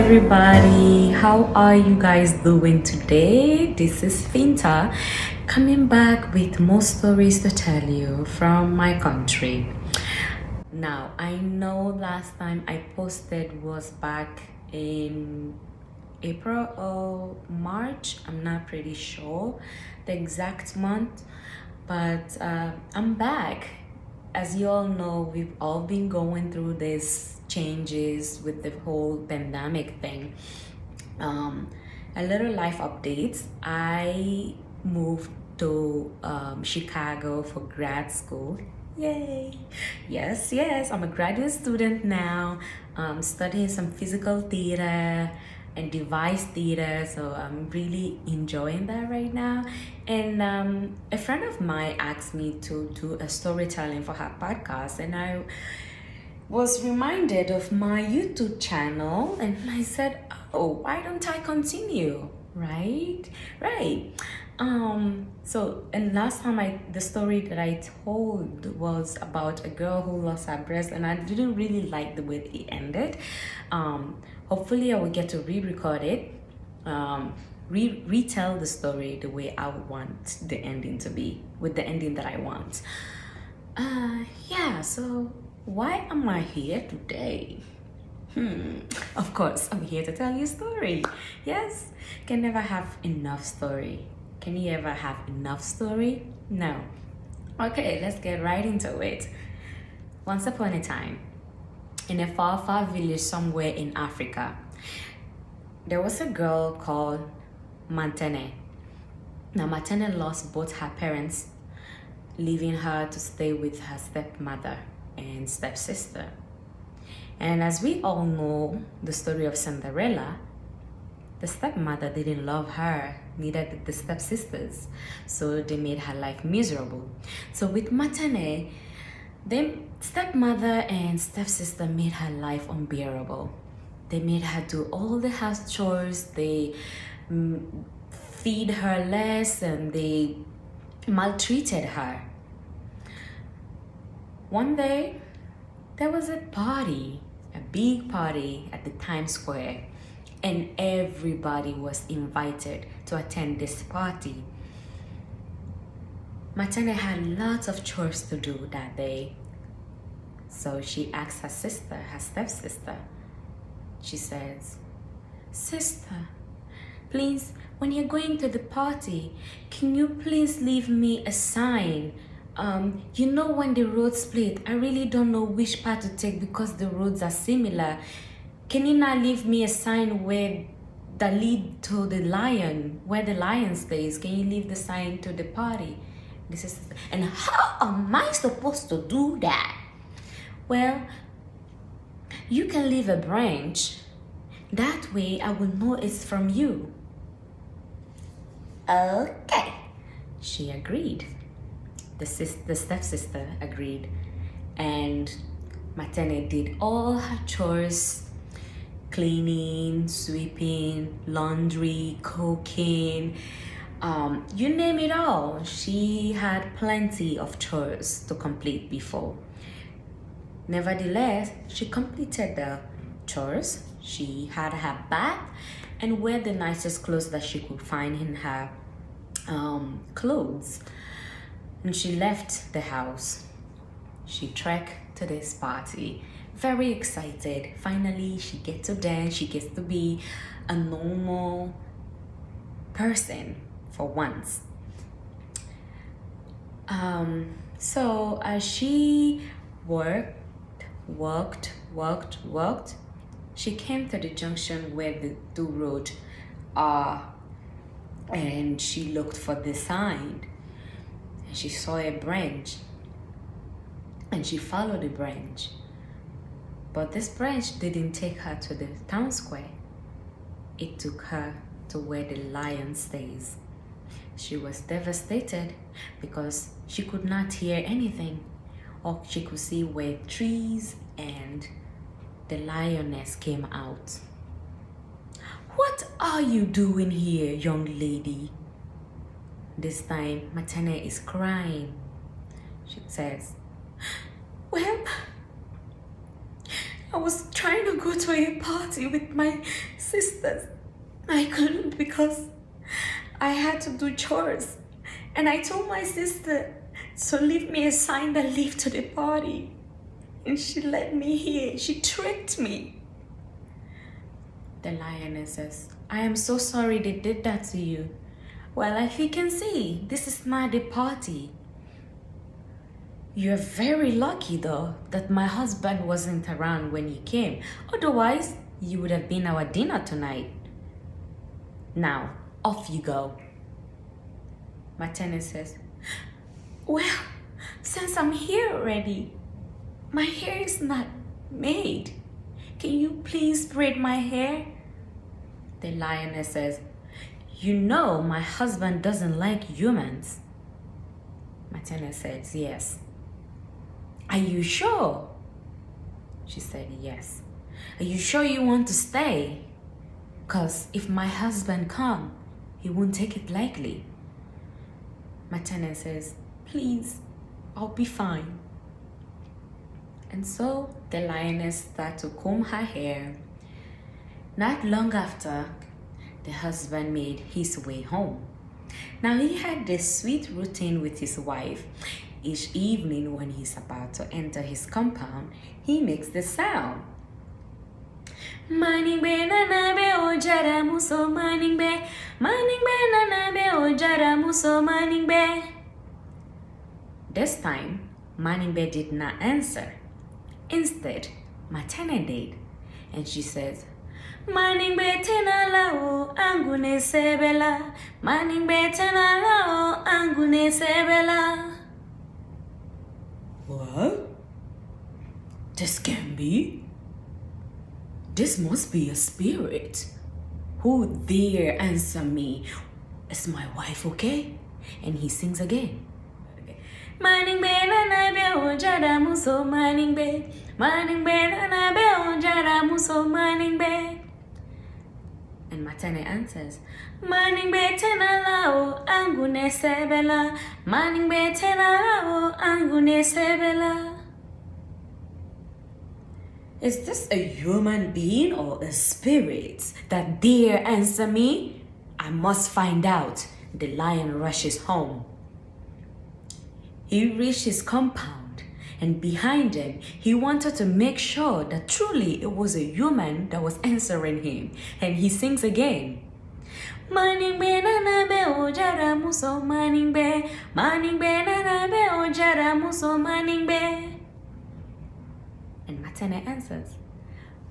everybody, how are you guys doing today? This is Finta coming back with more stories to tell you from my country. Now, I know last time I posted was back in April or March. I'm not pretty sure the exact month, but I'm back. As you all know, we've all been going through these changes with the whole pandemic thing. A little life updates. I moved to Chicago for grad school. Yay! Yes, I'm a graduate student now, studying some physical theater and device theater, so I'm really enjoying that right now. And a friend of mine asked me to do a storytelling for her podcast, and I was reminded of my YouTube channel, and I said, oh, why don't I continue? Right. And last time the story that I told was about a girl who lost her breast, and I didn't really like the way it ended. Hopefully I will get to re-record it, retell the story the way I would want the ending to be, with the ending that I want. So why am I here today? Of course, I'm here to tell you a story. Yes, can never have enough story. Can you ever have enough story? No. Okay, let's get right into it. Once upon a time, in a far village somewhere in Africa, there was a girl called Maternal. Now, Maternal lost both her parents, leaving her to stay with her stepmother and stepsister. And as we all know the story of Cinderella, the stepmother didn't love her, neither did the stepsisters, so they made her life miserable. So with Maternal, the stepmother and stepsister made her life unbearable. They made her do all the house chores, they feed her less, and they maltreated her. One day, there was a party, a big party at the Times Square, and everybody was invited to attend this party. Maternal had lots of chores to do that day. So she asked her sister, her stepsister, she says, "Sister, please, when you're going to the party, can you please leave me a sign? When the roads split, I really don't know which path to take because the roads are similar. Can you not leave me a sign that lead to the lion, where the lion stays? Can you leave the sign to the party?" This is, and how am I supposed to do that? Well, you can leave a branch. That way I will know it's from you. Okay, she agreed. The stepsister agreed, and Maternal did all her chores: cleaning, sweeping, laundry, cooking, you name it all. She had plenty of chores to complete before. Nevertheless, she completed the chores. She had her bath and wear the nicest clothes that she could find in her clothes. And she left the house. She trekked to this party, very excited. Finally, she gets to dance. She gets to be a normal person for once. So as she worked, she came to the junction where the two roads are, and she looked for the sign. And she saw a branch, and she followed the branch. But this branch didn't take her to the town square. It took her to where the lion stays. She was devastated because she could not hear anything. All she could see were trees, and the lioness came out. "What are you doing here, young lady?" This time, Maternal is crying. She says, "Well, I was trying to go to a party with my sisters. I couldn't because I had to do chores. And I told my sister to leave me a sign that lead to the party. And she let me here. She tricked me. The lioness says, I am so sorry they did that to you. Well, as you can see, this is not a party. You're very lucky though that my husband wasn't around when you came. Otherwise, you would have been our dinner tonight. Now, off you go. Maternal says, well, since I'm here already, my hair is not made. Can you please braid my hair? The lioness says, you know my husband doesn't like humans. Maternal says, yes. Are you sure? She said, yes. Are you sure you want to stay? Because if my husband comes, he won't take it lightly. Maternal says, please, I'll be fine. And so the lioness started to comb her hair. Not long after, the husband made his way home. Now he had this sweet routine with his wife. Each evening when he's about to enter his compound, he makes the sound. Maning be nanabe ojara muso maning be nanabe ojara muso maning be. This time, Maning be did not answer. Instead, Maternal did, and she says, Maning be tenala o angune sebela. Maning be tenala o angune sebela. What? This can't be. This must be a spirit. Who dare answer me? Is my wife okay? And he sings again. Maning be nanabe ojara muso maning be nanabe ojara muso maning be. And Maternal answers, Maning be tenala o angune sebela. Maning be tenala o angune sebela. Is this a human being or a spirit that dare answer me? I must find out. The lion rushes home. He reached his compound, and behind him, he wanted to make sure that truly it was a human that was answering him. And he sings again. Maning be nanabe ojara muso maning be nanabe ojara muso maning be. And Maternal answers,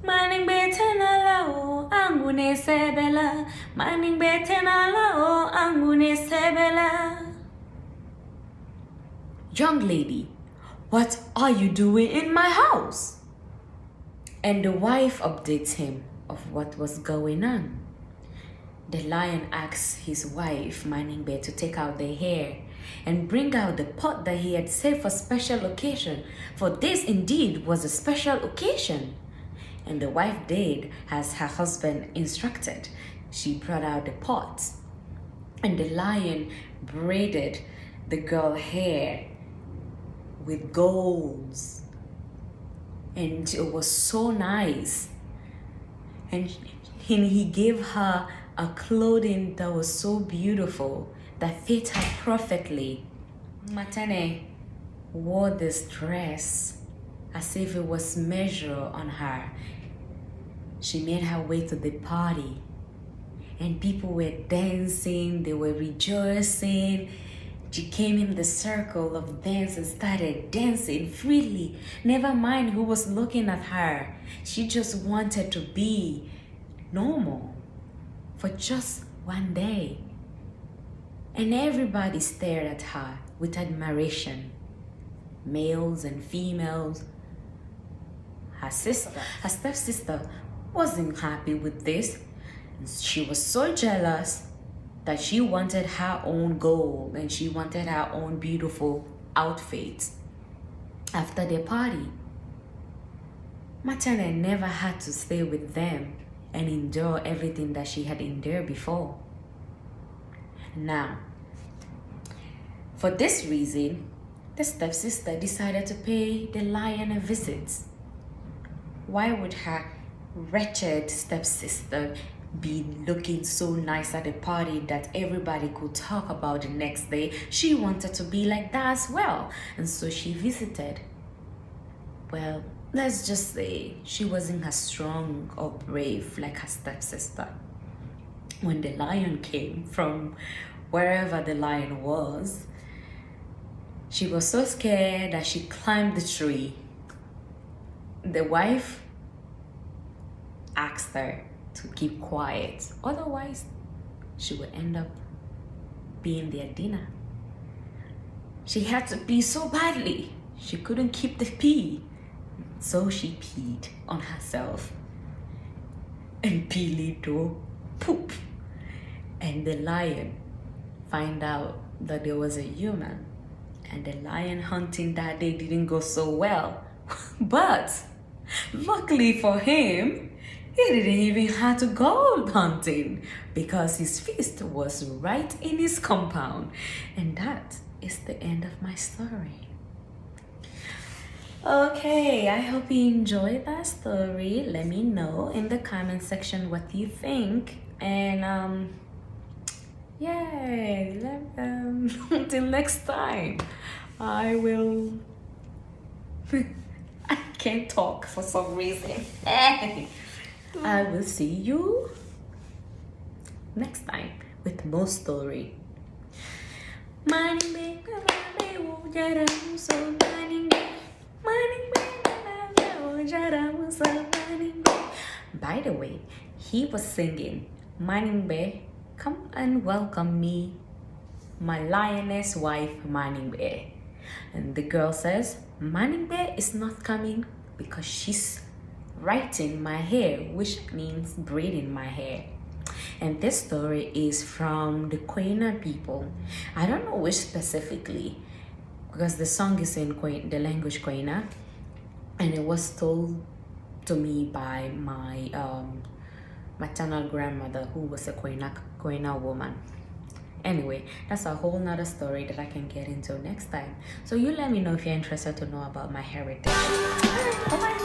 Maning be tenala o angune sebela. Maning be tenala o angune sebela. Young lady, what are you doing in my house? And the wife updates him of what was going on. The lion asks his wife, Maning be, to take out the hair and bring out the pot that he had saved for special occasion, for this indeed was a special occasion. And the wife did as her husband instructed. She brought out the pot, and the lion braided the girl's hair with golds, and it was so nice. And he gave her a clothing that was so beautiful that fit her perfectly. Maternal wore this dress as if it was measured on her. She made her way to the party, and people were dancing, they were rejoicing. She came in the circle of dance and started dancing freely. Never mind who was looking at her. She just wanted to be normal for just one day. And everybody stared at her with admiration. Males and females. Her stepsister, wasn't happy with this. She was so jealous that she wanted her own gold and she wanted her own beautiful outfits. After the party, Maternal never had to stay with them and endure everything that she had endured before. Now, for this reason, the stepsister decided to pay the lion a visit. Why would her wretched stepsister be looking so nice at a party that everybody could talk about the next day? She wanted to be like that as well. And so she visited. Well, let's just say she wasn't as strong or brave like her stepsister. When the lion came from wherever the lion was, she was so scared that she climbed the tree. The wife asked her to keep quiet, otherwise she would end up being their dinner. She had to pee so badly, she couldn't keep the pee, so she peed on herself. And pee to poop. And the lion find out that there was a human, and the lion hunting that day didn't go so well. But luckily for him, he didn't even have to go hunting because his feast was right in his compound. And that is the end of my story. Okay, I hope you enjoyed that story. Let me know in the comment section what you think. And yeah, until next time, I will... I can't talk for some reason. I will see you next time with more story. By the way, he was singing Manning Bear, come and welcome me, my lioness wife Manning Bear. And the girl says, Manning Bear is not coming because she's writing my hair, which means braiding my hair. And this story is from the Guinea people. I don't know which specifically, because the song is in the language Guinea, and it was told to me by my maternal grandmother, who was a Guinea woman. Anyway, that's a whole nother story that I can get into next time. So you let me know if you're interested to know about my heritage. Bye-bye.